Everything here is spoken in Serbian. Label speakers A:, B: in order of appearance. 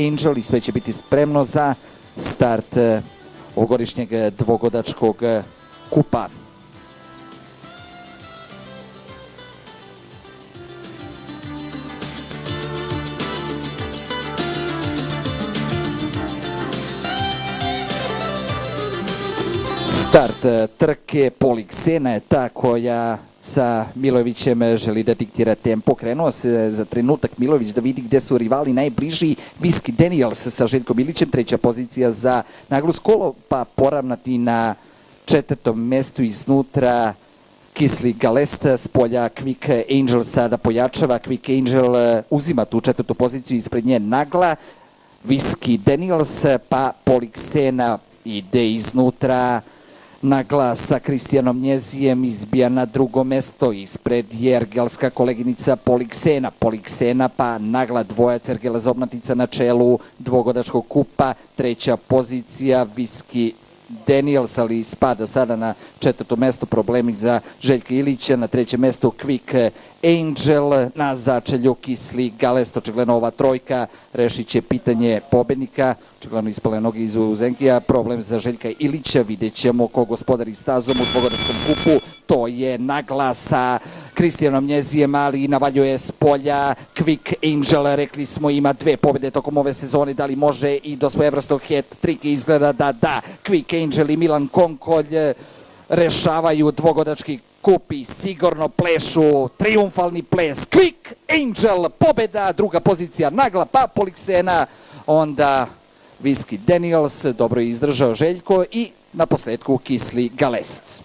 A: Angel i sve će biti spremno za start ovogodišnjeg dvogodačkog kupa. Start trke, Poliksena je ta koja sa Milojevićem želi da diktira tempo. Krenuo se za trenutak Milojević da vidi gde su rivali najbliži. Whisky Daniels sa Željkom Ilićem, treća pozicija za Naglu Skolo, pa poravnati na četvrtom mestu iznutra Kisli Galesta, s polja Quick Angel sada pojačava. Quick Angel uzima tu četvrtu poziciju, ispred nje Nagla, Whisky Daniels, pa Poliksena ide iznutra. Nagla sa Kristijanom Njezijem izbija na drugo mesto, ispred je ergelska koleginica Poliksena. Poliksena pa Nagla, dvojac Ergela Zobnatica na čelu dvogodačkog kupa, treća pozicija Whisky Daniels, ali spada sada na četvrto mesto, problemi za Željka Ilića, na trećem mestu Quick Angel, na začelju Kisli Galest. Očigledno ova trojka rešit će pitanje pobednika, očigledno ispale noge iz Uzenkija, problem za Željka Ilića, vidjet ćemo ko gospodari stazom u dvogodačkom kupu, to je Nagla sa Kristijanom Njezijem, ali navaljuje s polja Quick Angel, rekli smo ima dve pobjede tokom ove sezone, da li može i do svojevrstog hat-trika, izgleda da. Quick Angel i Milan Konkolj rešavaju dvogodački kup i sigurno plešu triumfalni ples. Quick Angel, pobjeda, druga pozicija Nagla, pa Poliksena, onda Whisky Daniels, dobro je izdržao Željko i na posledku Kisli Galest.